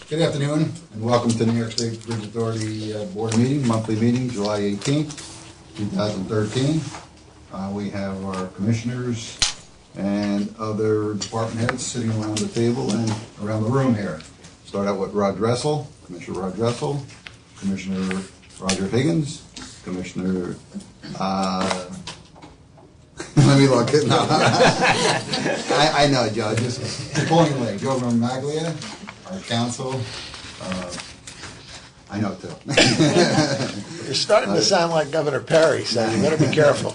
Good afternoon, and welcome to New York State Bridge Authority Board meeting, monthly meeting, July 18th, 2013. We have our commissioners and other department heads sitting around the table and around the room here. Start out with Rod Dressel, Commissioner Rod Dressel, Commissioner Roger Higgins, Commissioner, let me look it. No. I know, Joe, just pulling away. Joe Maglia, our counsel. I know too. You're starting to sound like Governor Perry, so you better be careful.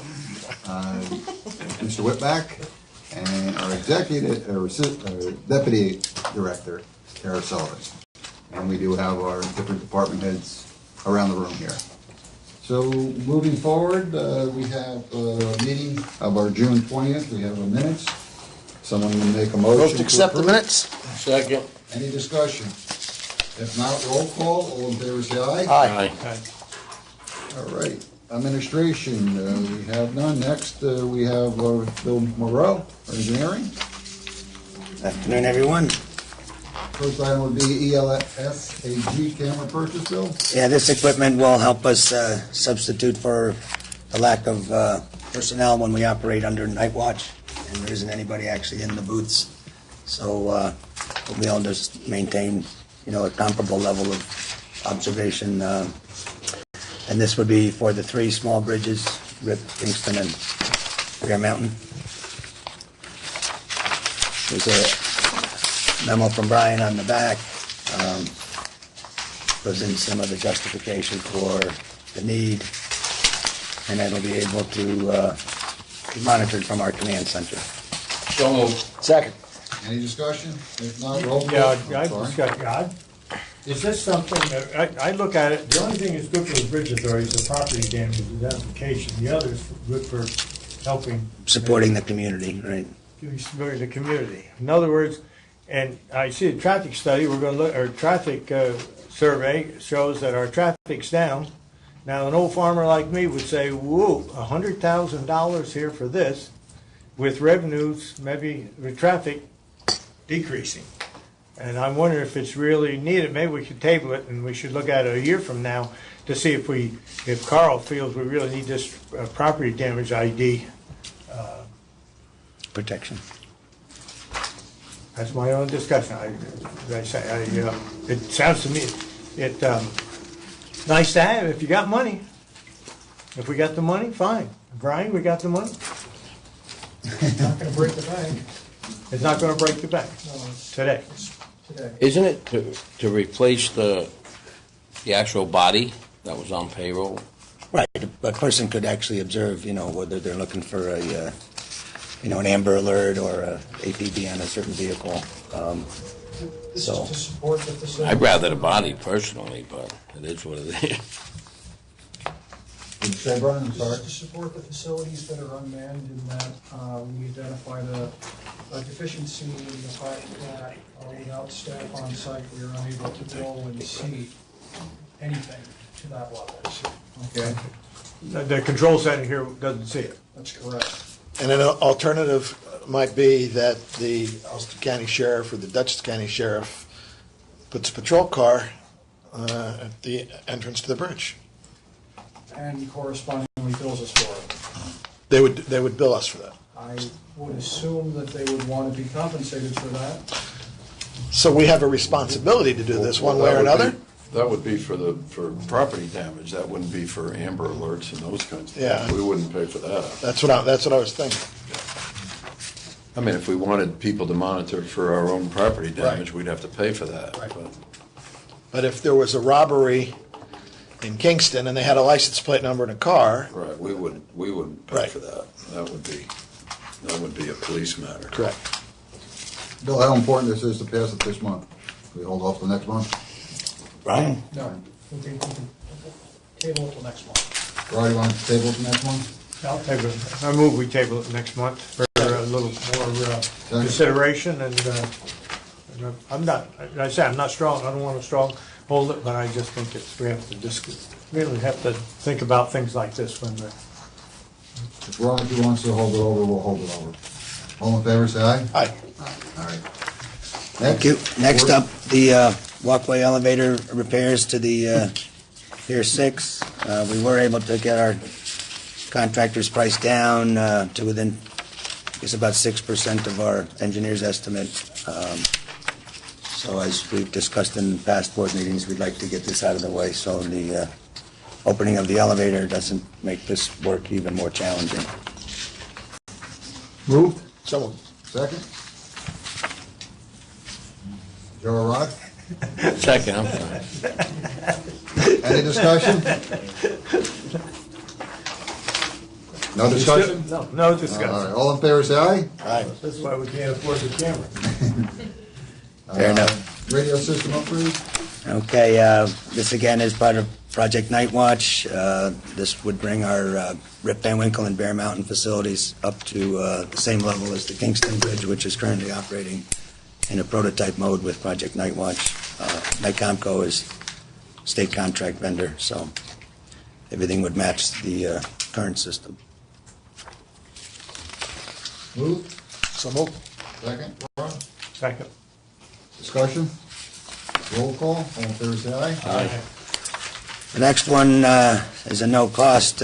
Mr. Whitback, and our deputy director, Tara Sullivan. And we do have our different department heads around the room here. So moving forward, we have a meeting of our June 20th. We have a minutes. Someone will make a motion. Vote to accept the minutes. Second. Any discussion? If not, roll call. All in favor say aye. Aye. All right. Administration, we have none. Next, we have Bill Moreau, engineering. Afternoon, everyone. First item would be ELSAG camera purchase bill. Yeah, this equipment will help us substitute for the lack of personnel when we operate under night watch, and there isn't anybody actually in the booths. So we'll be able to maintain, a comparable level of observation. And this would be for the 3 small bridges, Rip, Kingston, and Bear Mountain. There's a memo from Brian on the back. Goes in some of the justification for the need, and it'll be able to be monitored from our command center. So moved. Second. Any discussion? If not, roll call. Yeah, I Sorry. discuss, God, is this something, I look at it, the only thing that's good for the bridge authority is the property damage identification. The other's good for helping. Supporting the community, right? The community. In other words, and I see a traffic study, we're gonna look, our traffic survey shows that our traffic's down. Now, an old farmer like me would say, whoa, $100,000 here for this, with revenues, maybe with traffic decreasing. And I'm wondering if it's really needed. Maybe we should table it, and we should look at it a year from now to see if Carl feels we really need this property damage ID. Protection. That's my own discussion. It sounds to me nice to have if you got money. If we got the money, fine. Brian, we got the money. It's not going to break the bank. It's not going to break the bank today. Isn't it to replace the actual body that was on payroll? Right. A person could actually observe, whether they're looking for an Amber Alert or a APB on a certain vehicle. This is to support the facility. I'd rather the body personally, but it is what it is. Did you say, Brian? I'm This sorry. is to support the facilities that are unmanned in that we identify the deficiency in the fact that without staff on site, we are unable to go and see anything to that level. Okay. The control center here doesn't see it. That's correct. And an alternative might be that the Ulster County Sheriff or the Dutchess County Sheriff puts a patrol car at the entrance to the bridge. And correspondingly bills us for it. They would bill us for that. I would assume that they would want to be compensated for that. So we have a responsibility to do this one way or another? That would be for property damage. That wouldn't be for Amber Alerts and those kinds of things. Yeah. We wouldn't pay for that. That's what I was thinking. I mean, if we wanted people to monitor for our own property damage, Right. we'd have to pay for that. Right. But if there was a robbery in Kingston and they had a license plate number in a car. Right, we wouldn't pay Right. for that. That would be a police matter. Correct. Bill, how important this is to pass it this month? Can we hold off till next month? Brian? No, we can table it till next month. Rod, you want to table it till next month? I'll table it. I move we table it next month for a little more consideration. And I'm not. I say I'm not strong. I don't want to hold it, but I just think we have to really have to think about things like this when we're. If Roger wants to hold it over, we'll hold it over. All in favor, say aye. Aye. All right. Thank you. Next up, the walkway elevator repairs to the Pier 6. We were able to get our contractor's price down to within, I guess, about 6% of our engineer's estimate. So as we've discussed in past board meetings, we'd like to get this out of the way so the opening of the elevator doesn't make this work even more challenging. Moved. So moved. Second. Joe Rock. Second, I'm sorry. Any discussion? No discussion? No discussion. All right, all in favor, say aye. Aye. That's why we can't afford the camera. Fair enough. Radio system upgrade? Okay, this again is part of Project Night Watch. This would bring our Rip Van Winkle and Bear Mountain facilities up to the same level as the Kingston Bridge, which is currently operating in a prototype mode with Project Night Watch. Nightcomco is state contract vendor, so everything would match the current system. Moved. So moved. Second. Ron? Second. Discussion? Roll call, all in favor, say aye. Aye. The next one is a no cost.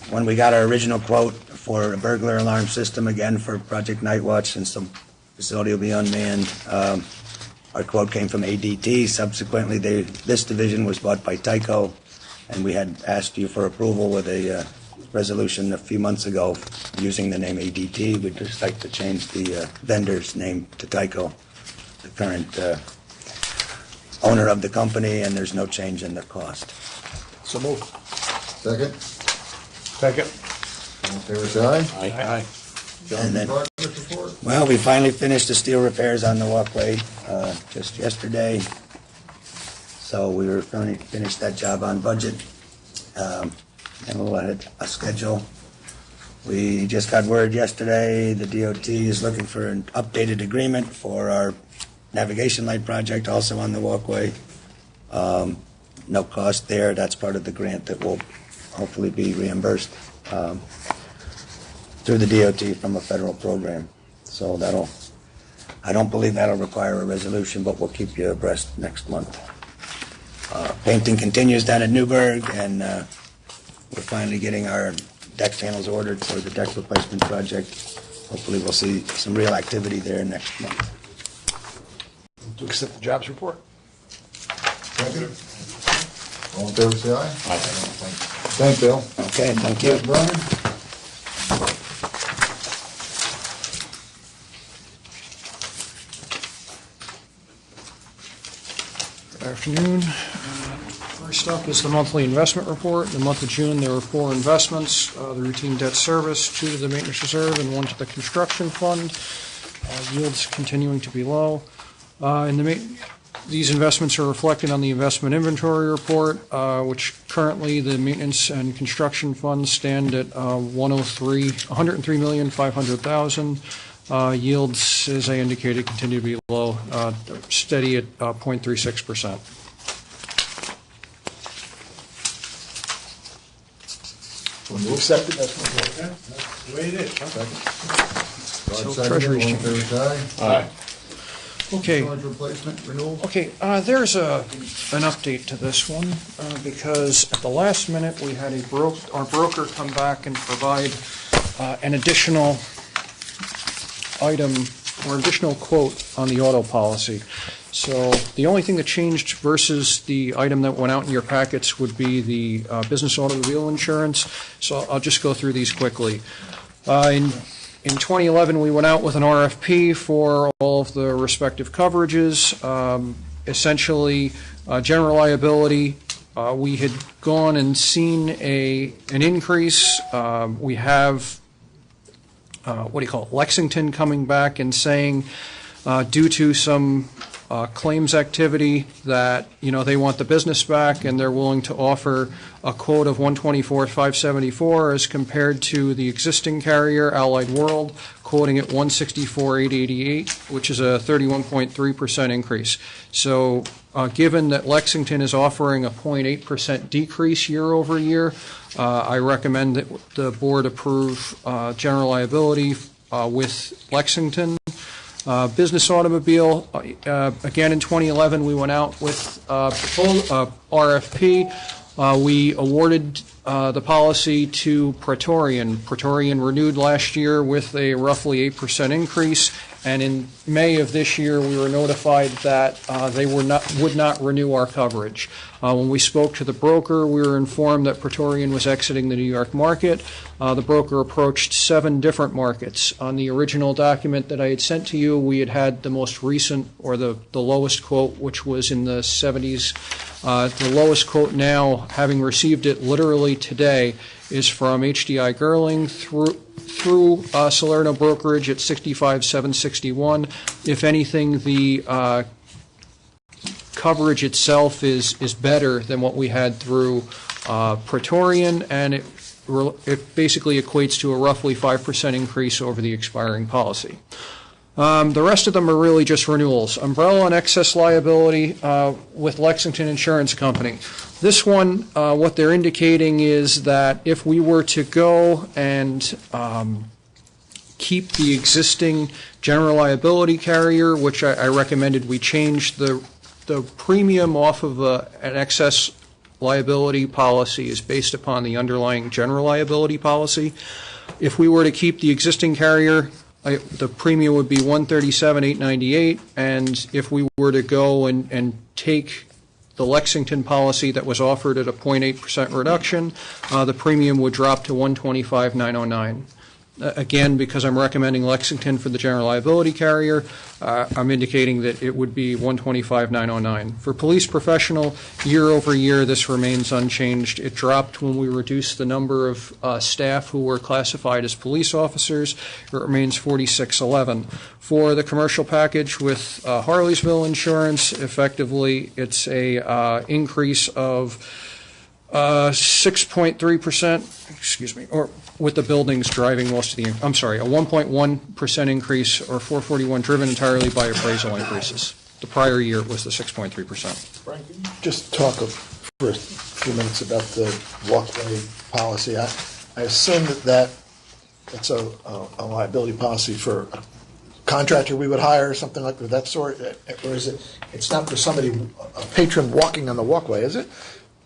When we got our original quote for a burglar alarm system, again for Project Night Watch, since the facility will be unmanned, our quote came from ADT. Subsequently, this division was bought by Tyco, and we had asked you for approval with a resolution a few months ago using the name ADT. We'd just like to change the vendor's name to Tyco, the current owner of the company, and there's no change in the cost. So moved. Second. Second. All in favor, say aye. Aye. John, then- progress report? Well, we finally finished the steel repairs on the walkway just yesterday, so we were finally finished that job on budget and we'll ahead a schedule. We just got word yesterday the DOT is looking for an updated agreement for our navigation light project, also on the walkway. No cost there. That's part of the grant that will hopefully be reimbursed through the DOT from a federal program. So I don't believe that'll require a resolution, but we'll keep you abreast next month. Painting continues down at Newburgh, and we're finally getting our deck panels ordered for the deck replacement project. Hopefully we'll see some real activity there next month. To accept the jobs report. Second. All in favor, say aye. Aye. Thank Bill. Okay, thank you. Brian? Good afternoon. First up is the monthly investment report. In the month of June, there were 4 investments, the routine debt service, 2 to the maintenance reserve, and 1 to the construction fund. Yields continuing to be low. These investments are reflected on the investment inventory report, which currently the maintenance and construction funds stand at $103,500,000. Yields, as I indicated, continue to be low, steady at 0.36%. Accepted, that's my report. That's the way it is. Huh? Second, Treasury all in favor, say aye. Aye. Okay. Charge replacement renewal? Okay, there's an update to this one, because at the last minute, we had our broker come back and provide an additional item or additional quote on the auto policy. So the only thing that changed versus the item that went out in your packets would be the business automobile insurance. So I'll just go through these quickly. In 2011, we went out with an RFP for all of the respective coverages. Essentially, general liability, we had gone and seen an increase. We have, Lexington coming back and saying, due to some claims activity that, they want the business back and they're willing to offer a quote of $124,574 as compared to the existing carrier, Allied World, quoting at $164,888, which is a 31.3% increase. So given that Lexington is offering a 0.8% decrease year over year, I recommend that the board approve general liability with Lexington. Business automobile, again in 2011, we went out with RFP. We awarded the policy to Praetorian. Praetorian renewed last year with a roughly 8% increase, and in May of this year, we were notified that they would not renew our coverage. When we spoke to the broker, we were informed that Praetorian was exiting the New York market. The broker approached 7 different markets. On the original document that I had sent to you, we had the most recent, or the lowest quote, which was in the 70s. The lowest quote now, having received it literally today, is from HDI Girling through Salerno Brokerage at 65,761. If anything, the coverage itself is better than what we had through Praetorian, and it basically equates to a roughly 5% increase over the expiring policy. The rest of them are really just renewals. Umbrella and excess liability with Lexington Insurance Company. This one, what they're indicating is that if we were to go and keep the existing general liability carrier, which I recommended we change the premium off of an excess liability policy is based upon the underlying general liability policy. If we were to keep the existing carrier, the premium would be $137,898, and if we were to go and take the Lexington policy that was offered at a 0.8% reduction, the premium would drop to $125,909. Again, because I'm recommending Lexington for the general liability carrier, I'm indicating that it would be $125,909. For police professional, year over year, this remains unchanged. It dropped when we reduced the number of staff who were classified as police officers. It remains 4611. For the commercial package with Harleysville Insurance, effectively, it's a increase of 6.3%, excuse me, or with the buildings driving most of the, I'm sorry, a 1.1% increase, or 441 driven entirely by appraisal increases. The prior year was the 6.3%. Frank, just talk for a few minutes about the walkway policy. I assume that's a liability policy for a contractor we would hire or something like that sort, or is it's not for somebody, a patron walking on the walkway, is it?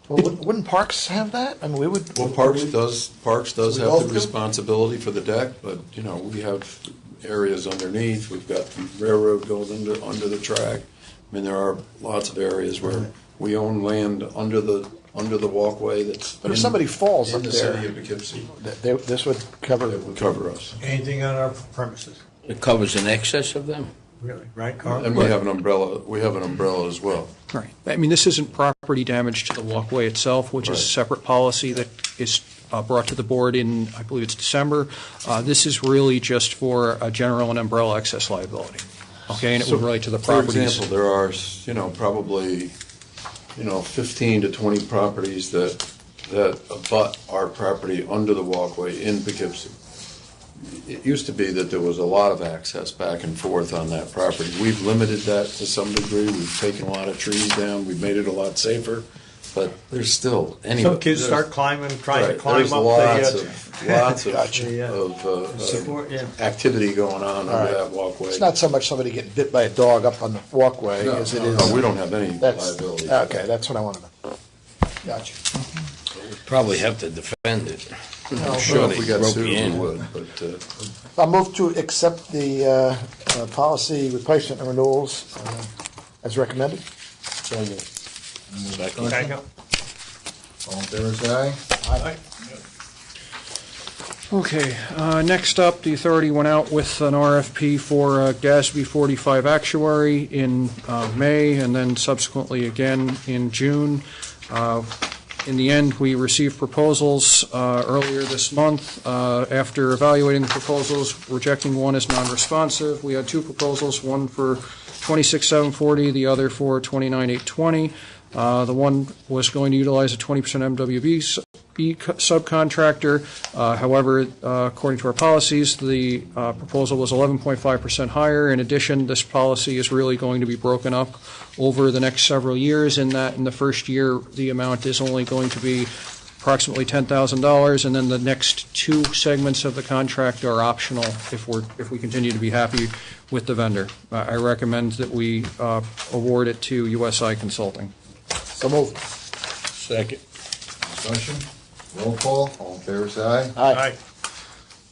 Well, wouldn't Parks have that? I mean, we would. Well, Parks does have both the do? responsibility for the deck, but, you know, we have areas underneath. We've got the railroad goes under the track. I mean, there are lots of areas where we own land under the walkway that's. But if somebody falls in up the there, city of Poughkeepsie, this would cover. it would cover us. Anything on our premises, It covers in excess of them? really, right, Carl? And we have an umbrella. We have an umbrella as well. Right. I mean, this isn't property damage to the walkway itself, which is a separate policy that is brought to the board in, I believe it's December. This is really just for a general and umbrella excess liability. Okay, and it would relate to the properties. For example, there are, probably, 15 to 20 properties that abut our property under the walkway in Poughkeepsie. It used to be that there was a lot of access back and forth on that property. We've limited that to some degree. We've taken a lot of trees down. We've made it a lot safer, but there's still Some kids start trying to climb there's up lots the. of Support, yeah. activity going on All under right. that walkway. It's not so much somebody getting bit by a dog up on the walkway as it is. No, we don't have any That's liability. okay. That's what I wanted to know. Gotcha. Probably have to defend it. I'm sure sure they if we got broke sued, you we in. would, but I'll move to accept the policy replacement and renewals as recommended. Second. Second. All in favor, say aye. Okay, next up, the authority went out with an RFP for GASB 45 actuary in May, and then subsequently again in June. In the end, we received proposals earlier this month. After evaluating the proposals, rejecting one as non-responsive, we had two proposals, one for 26,740, the other for 29,820. The one was going to utilize a 20% MWB subcontractor. However, according to our policies, the proposal was 11.5% higher. In addition, this policy is really going to be broken up over the next several years, in that in the first year, the amount is only going to be approximately $10,000, and then the next two segments of the contract are optional if we continue to be happy with the vendor. I recommend that we award it to USI Consulting. So moved. Second. Discussion? Roll call. All in favor, say aye. Aye.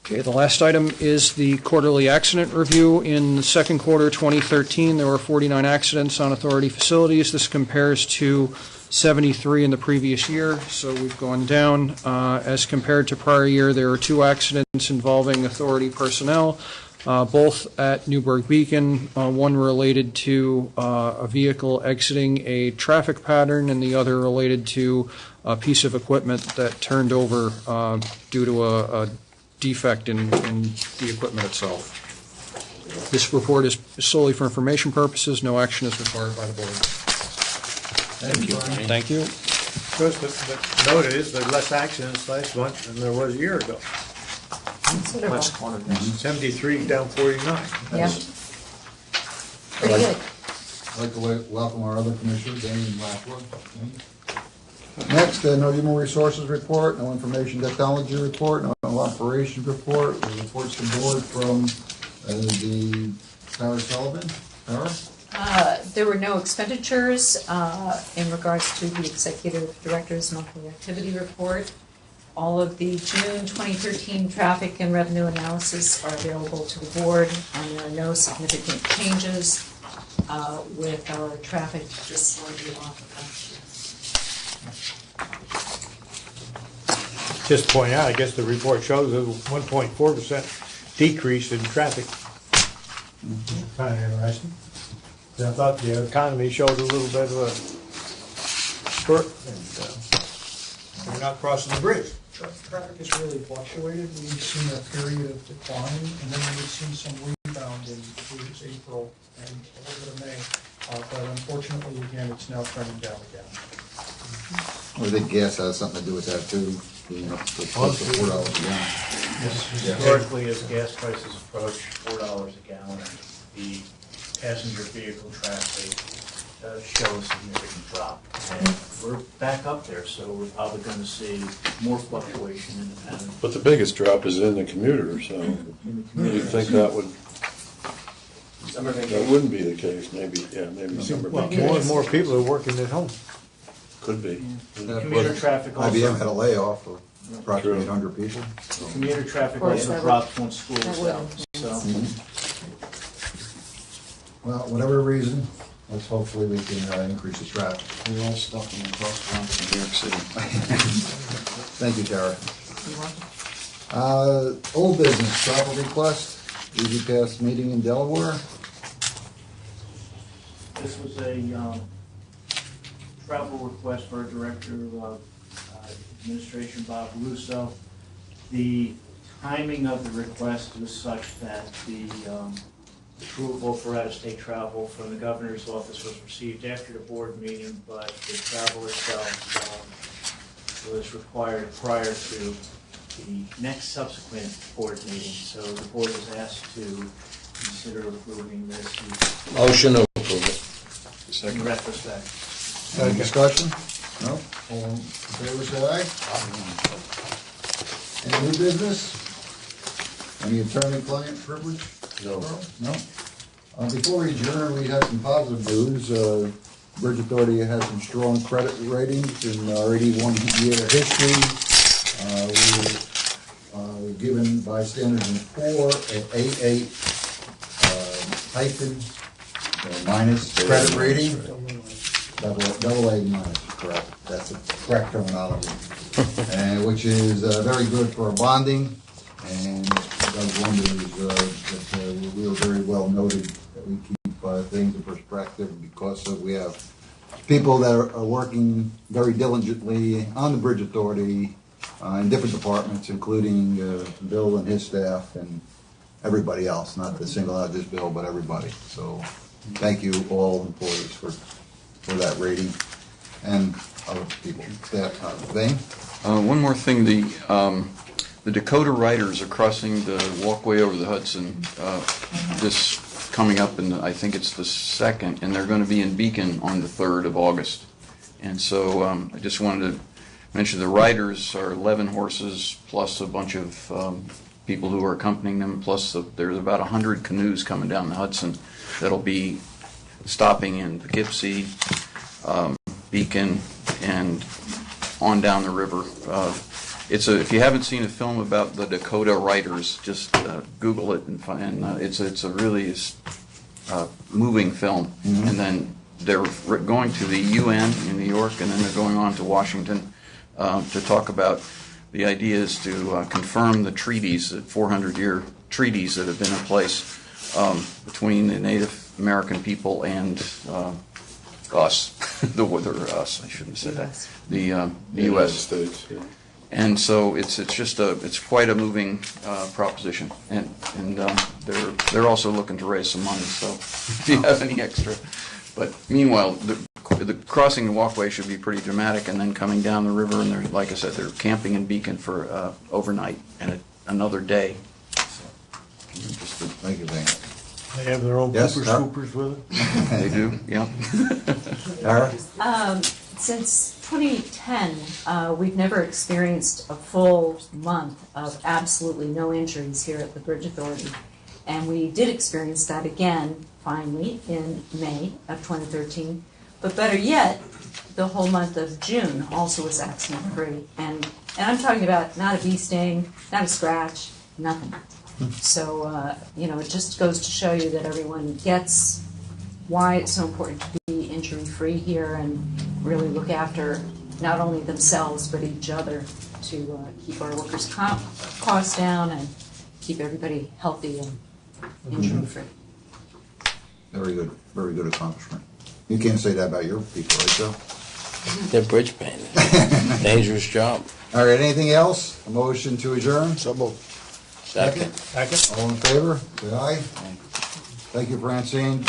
Okay, the last item is the quarterly accident review. In the second quarter 2013, there were 49 accidents on authority facilities. This compares to 73 in the previous year, so we've gone down. As compared to prior year, there were 2 accidents involving authority personnel, both at Newburgh Beacon, one related to a vehicle exiting a traffic pattern, and the other related to a piece of equipment that turned over due to a defect in the equipment itself. This report is solely for information purposes. No action is required by the board. Thank you. Thank you. First, the note is there are less accidents last month than there was a year ago. Considerable. 73 down 49. Yeah. Pretty good. I'd like to welcome our other commissioners, Danny and Blackwood. Next, no human resources report, no information technology report, no operations report. The reports to board from the Sarah Sullivan. Sarah? There were no expenditures in regards to the executive director's monthly activity report. All of the June 2013 traffic and revenue analysis are available to the board, and there are no significant changes with our traffic just slightly off of last year. Just point out, I guess the report shows a 1.4% decrease in traffic. Kind of interesting. I thought the economy showed a little bit of a spurt, and we're not crossing the bridge. Traffic has really fluctuated. We've seen a period of decline, and then we've seen some rebound in April and a little bit of May. But unfortunately, again, it's now trending down again. I think gas has something to do with that too. You know, it's close to $4 a gallon. Historically, as gas prices approach $4 a gallon, the passenger vehicle traffic does show a significant drop. And we're back up there, so we're probably going to see more fluctuation in the pattern. But the biggest drop is in the commuter, so you'd think that wouldn't be the case, maybe summer Well, vacation. more and more people are working at home. Could be. Commuter traffic also. IBM had a layoff of approximately 800 people. So. Commuter traffic Of course, also that drops once school that is would- out, so. Well, whatever reason, let's hopefully we can increase the traffic. We're all stuck in the crosswalk in New York City. Thank you, Tara. Old business, travel request, Easy Pass meeting in Delaware. This was a travel request for our Director of Administration, Bob Russo. The timing of the request was such that the approval for out-of-state travel from the governor's office was received after the board meeting, but the travel itself was required prior to the next subsequent board meeting. So the board was asked to consider approving this Motion to approve it. in retrospect. Any discussion? No? All in favor, say aye. Any new business? Any attorney-client privilege? No. No? Before we adjourn, we have some positive news. Bridge Authority has some strong credit ratings in our 81-year history. We were given by Standard & Poor's an A8 hyphen minus credit rating. Double A minus, correct. That's the correct terminology. And which is very good for our bonding, and does wonders that we were very well noted that we keep things in perspective because we have people that are working very diligently on the Bridge Authority in different departments, including Bill and his staff and everybody else, not to single out just Bill, but everybody. So thank you all employees for that rating and other people. Vane? One more thing, the Dakota Riders are crossing the walkway over the Hudson this coming up, and I think it's the 2nd, and they're going to be in Beacon on the 3rd of August. And so I just wanted to mentioned the riders are 11 horses plus a bunch of people who are accompanying them, plus there's about 100 canoes coming down the Hudson that'll be stopping in Poughkeepsie, Beacon, and on down the river. If you haven't seen a film about the Dakota Riders, just Google it and find. It's a really moving film. Mm-hmm. And then they're going to the UN in New York, and then they're going on to Washington to talk about. The idea is to confirm the treaties, the 400-year treaties that have been in place between the Native American people and us, us, I shouldn't say that, the United U.S. States. Yeah. And so it's quite a moving proposition, and they're also looking to raise some money. So if you have any extra, but meanwhile the crossing the walkway should be pretty dramatic, and then coming down the river, and they're, like I said, they're camping in Beacon for overnight and another day. So, interested. Thank you, Dan. They have their own Yes, pooper sir. scoopers with it. They do, yeah. Tara? Since 2010, we've never experienced a full month of absolutely no injuries here at the Bridge Authority. And we did experience that again, finally, in May of 2013. But better yet, the whole month of June also was accident-free. And I'm talking about not a bee sting, not a scratch, nothing. So, it just goes to show you that everyone gets why it's so important to be injury-free here and really look after not only themselves but each other to keep our workers' comp costs down and keep everybody healthy and injury-free. Very good accomplishment. You can't say that about your people, right, Joe? They're bridge painting. Dangerous job. All right, anything else? A motion to adjourn? So moved. Second. Second. All in favor? Say aye. Thank you, Francine.